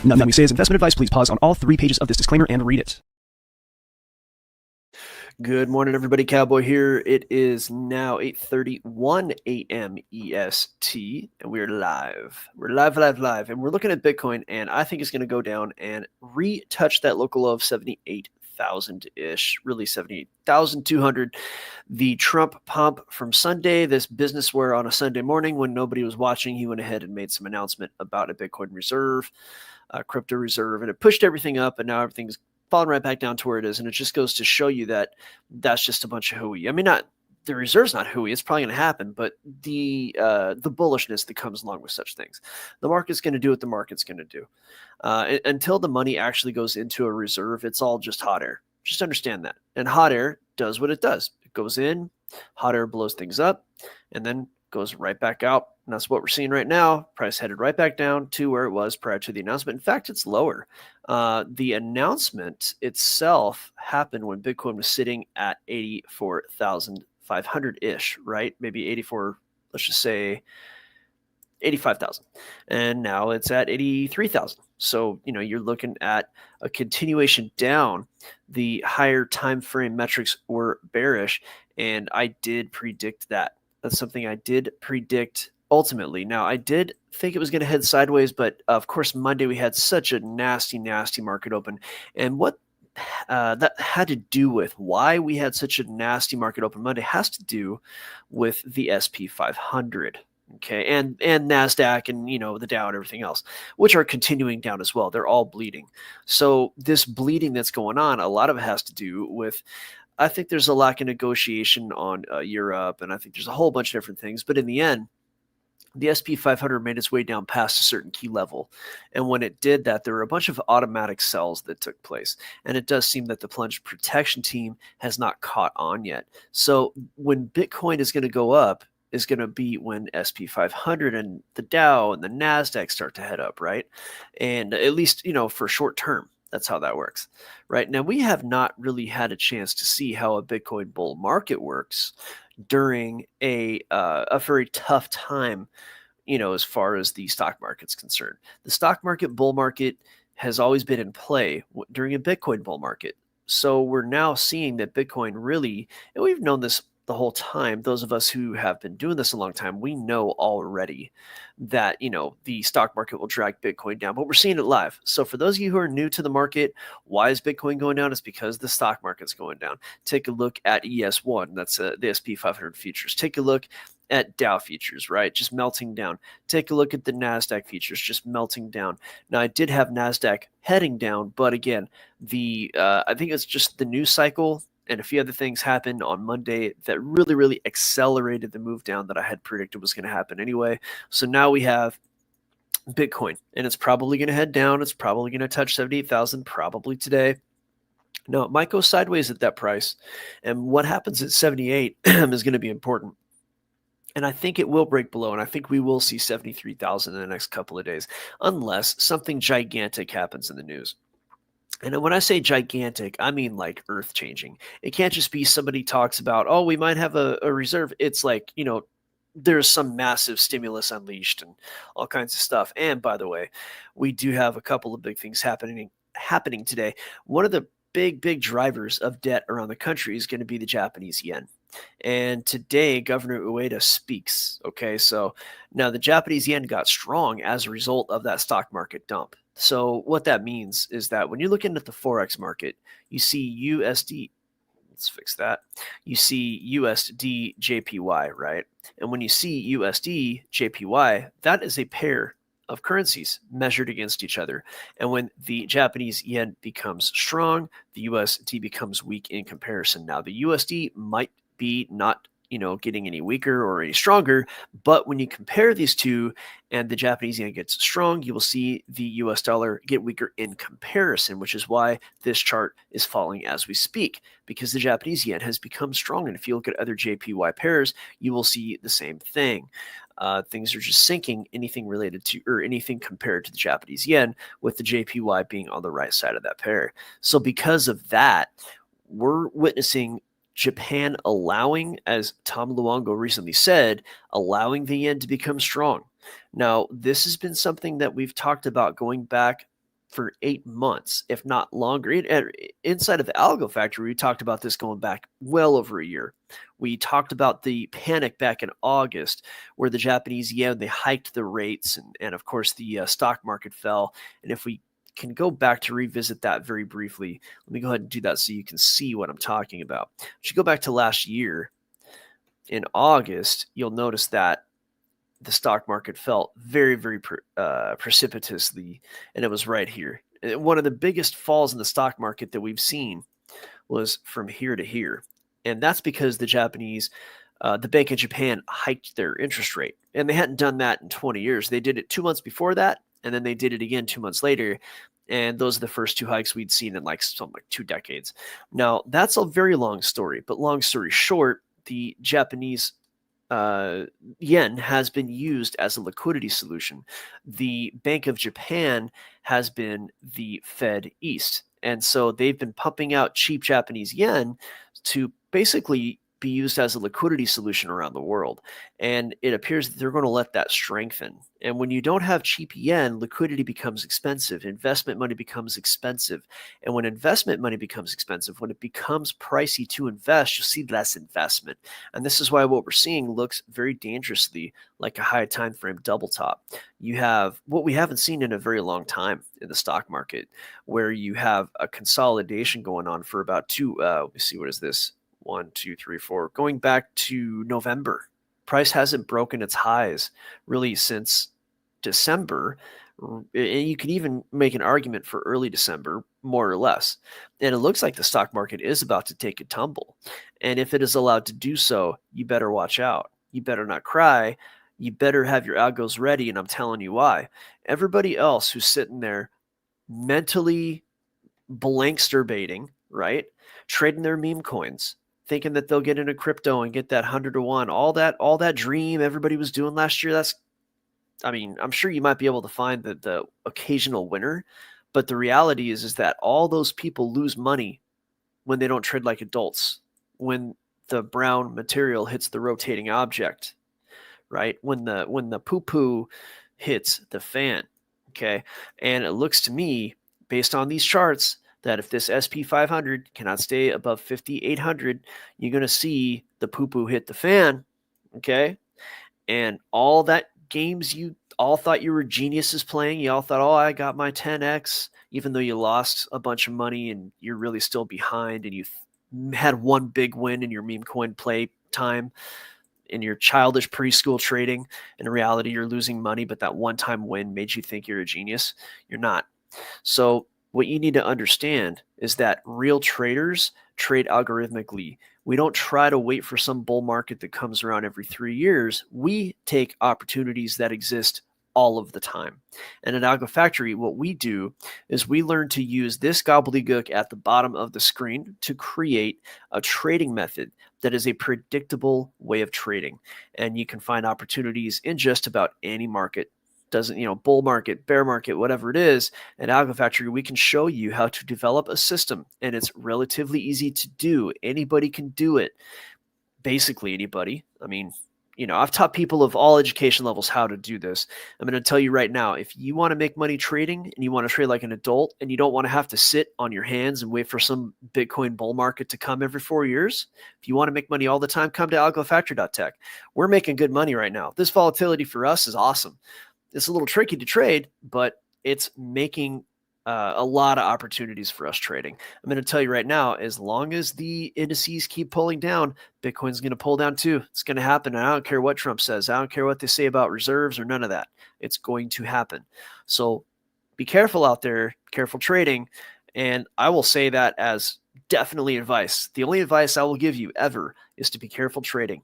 Nothing we say is investment advice. Please pause on all 3 pages of this disclaimer and read it. Good morning, everybody. Cowboy here. It is now 8:31 a.m. EST, and we're live. We're live, and we're looking at Bitcoin, and I think it's going to go down and retouch that local low of 78,000-ish, really 78,200. The Trump pump from Sunday, this business where on a Sunday morning when nobody was watching, he went ahead and made some announcement about a Bitcoin reserve, crypto reserve, and it pushed everything up, and now everything's falling right back down to where it is. And it just goes to show you that that's just a bunch of hooey. I mean, not the reserve's not hooey. It's probably going to happen, but the bullishness that comes along with such things, the market's going to do what the market's going to do. Until the money actually goes into a reserve, it's all just hot air. Just understand that. And hot air does what it does. It goes in, hot air blows things up, and then goes right back out. And that's what we're seeing right now. Price headed right back down to where it was prior to the announcement. In fact, it's lower. The announcement itself happened when Bitcoin was sitting at 84,500-ish, right? Maybe 84, let's just say 85,000. And now it's at 83,000. So, you're looking at a continuation down. The higher time frame metrics were bearish, and I did predict that. That's something I did predict ultimately. Now, I did think it was going to head sideways, but of course, Monday we had such a nasty market open. And what that had to do with why we had such a nasty market open Monday has to do with the SP 500. Okay, and NASDAQ and, the Dow and everything else, which are continuing down as well. They're all bleeding. So this bleeding that's going on, a lot of it has to do with, I think there's a lack of negotiation on Europe, and I think there's a whole bunch of different things. But in the end, the SP 500 made its way down past a certain key level. And when it did that, there were a bunch of automatic sells that took place. And it does seem that the plunge protection team has not caught on yet. So when Bitcoin is going to go up, is going to be when SP 500 and the Dow and the NASDAQ start to head up, right? And at least, for short term. That's how that works, right? Now, we have not really had a chance to see how a Bitcoin bull market works during a very tough time, as far as the stock market's concerned. The stock market bull market has always been in play during a Bitcoin bull market. So we're now seeing that Bitcoin really, and we've known this the whole time, those of us who have been doing this a long time, we know already that, the stock market will drag Bitcoin down, but we're seeing it live. So for those of you who are new to the market, why is Bitcoin going down? It's because the stock market's going down. Take a look at ES1, that's the SP 500 futures. Take a look at Dow futures, right? Just melting down. Take a look at the NASDAQ futures, just melting down. Now, I did have NASDAQ heading down, but again, I think it's just the news cycle and a few other things happened on Monday that really accelerated the move down that I had predicted was going to happen anyway. So now we have Bitcoin, and it's probably going to head down. It's probably going to touch 78,000 probably today. No, it might go sideways at that price. And what happens at 78 is going to be important. And I think it will break below, and I think we will see 73,000 in the next couple of days, unless something gigantic happens in the news. And when I say gigantic, I mean like earth-changing. It can't just be somebody talks about, oh, we might have a reserve. It's like, there's some massive stimulus unleashed and all kinds of stuff. And by the way, we do have a couple of big things happening today. One of the big drivers of debt around the country is going to be the Japanese yen. And today, Governor Ueda speaks. Okay, so now the Japanese yen got strong as a result of that stock market dump. So what that means is that when you're looking at the Forex market, you see USD. Let's fix that. You see USD JPY, right? And when you see USD JPY, that is a pair of currencies measured against each other. And when the Japanese yen becomes strong, the USD becomes weak in comparison. Now, the USD might be not getting any weaker or any stronger, but when you compare these two and the Japanese yen gets strong, you will see the US dollar get weaker in comparison, which is why this chart is falling as we speak, because the Japanese yen has become strong. And if you look at other JPY pairs, you will see the same thing. Things are just sinking, anything related to or anything compared to the Japanese yen, with the JPY being on the right side of that pair. So because of that, we're witnessing Japan allowing, as Tom Luongo recently said, allowing the yen to become strong. Now, this has been something that we've talked about going back for 8 months, if not longer. Inside of the Algo Factory, we talked about this going back well over a year. We talked about the panic back in August where the Japanese yen, they hiked the rates, and of course the stock market fell. And if we can go back to revisit that very briefly, let me go ahead and do that so you can see what I'm talking about. If you go back to last year, in August, you'll notice that the stock market fell very, very precipitously, and it was right here. One of the biggest falls in the stock market that we've seen was from here to here, and that's because the Japanese, the Bank of Japan, hiked their interest rate, and they hadn't done that in 20 years. They did it 2 months before that, and then they did it again 2 months later, and those are the first 2 hikes we'd seen in like something like 2 decades. Now, that's a very long story, but long story short, the Japanese yen has been used as a liquidity solution. The Bank of Japan has been the Fed East. And so they've been pumping out cheap Japanese yen to basically be used as a liquidity solution around the world. And it appears that they're going to let that strengthen. And when you don't have cheap yen, liquidity becomes expensive. Investment money becomes expensive. And when investment money becomes expensive, when it becomes pricey to invest, you'll see less investment. And this is why what we're seeing looks very dangerously like a high time frame double top. You have what we haven't seen in a very long time in the stock market, where you have a consolidation going on for about let me see, what is this? 1, 2, 3, 4, going back to November. Price hasn't broken its highs really since December. And you can even make an argument for early December, more or less. And it looks like the stock market is about to take a tumble. And if it is allowed to do so, you better watch out. You better not cry. You better have your algos ready. And I'm telling you why. Everybody else who's sitting there mentally blankster-baiting, right? Trading their meme coins, thinking that they'll get into crypto and get that 100 to 1, all that dream everybody was doing last year. I'm sure you might be able to find the occasional winner, but the reality is that all those people lose money when they don't trade like adults, when the brown material hits the rotating object, right? When the poo-poo hits the fan, okay? And it looks to me, based on these charts, that if this SP 500 cannot stay above 5,800, you're going to see the poo-poo hit the fan, okay? And all that games you all thought you were geniuses playing, you all thought, oh, I got my 10x, even though you lost a bunch of money and you're really still behind, and you had one big win in your meme coin play time in your childish preschool trading. In reality, you're losing money, but that one-time win made you think you're a genius. You're not. So what you need to understand is that real traders trade algorithmically. We don't try to wait for some bull market that comes around every 3 years. We take opportunities that exist all of the time. And at Algo Factory, what we do is we learn to use this gobbledygook at the bottom of the screen to create a trading method that is a predictable way of trading. And you can find opportunities in just about any market. Doesn't, bull market, bear market, whatever it is. At Algo Factory, we can show you how to develop a system, and it's relatively easy to do. Anybody can do it. Basically anybody. I've taught people of all education levels how to do this. I'm going to tell you right now, if you want to make money trading and you want to trade like an adult and you don't want to have to sit on your hands and wait for some Bitcoin bull market to come every 4 years, if you want to make money all the time, come to algofactory.tech. We're making good money right now. This volatility for us is awesome. It's a little tricky to trade, but it's making a lot of opportunities for us trading. I'm going to tell you right now, as long as the indices keep pulling down, Bitcoin's going to pull down too. It's going to happen. And I don't care what Trump says. I don't care what they say about reserves or none of that. It's going to happen. So be careful out there, careful trading. And I will say that as definitely advice. The only advice I will give you ever is to be careful trading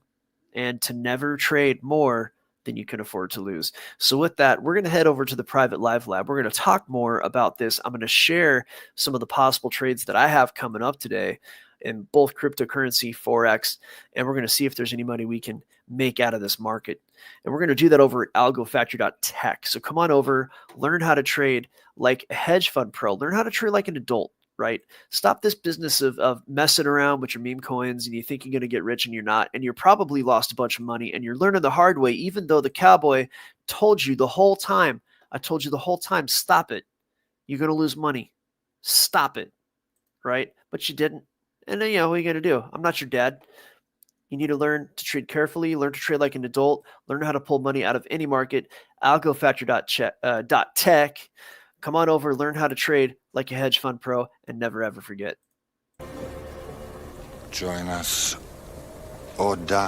and to never trade more than you can afford to lose. So with that, we're going to head over to the private live lab. We're going to talk more about this. I'm going to share some of the possible trades that I have coming up today in both cryptocurrency, Forex, and we're going to see if there's any money we can make out of this market. And we're going to do that over at algofactory.tech. So come on over, learn how to trade like a hedge fund pro, learn how to trade like an adult. Right? Stop this business of messing around with your meme coins and you think you're going to get rich and you're not. And you're probably lost a bunch of money and you're learning the hard way, even though the cowboy told you the whole time. I told you the whole time, stop it. You're going to lose money. Stop it. Right? But you didn't. And then, what are you going to do? I'm not your dad. You need to learn to trade carefully, learn to trade like an adult, learn how to pull money out of any market. AlgoFactory.tech. Come on over, learn how to trade like a hedge fund pro, and never ever forget. Join us or die.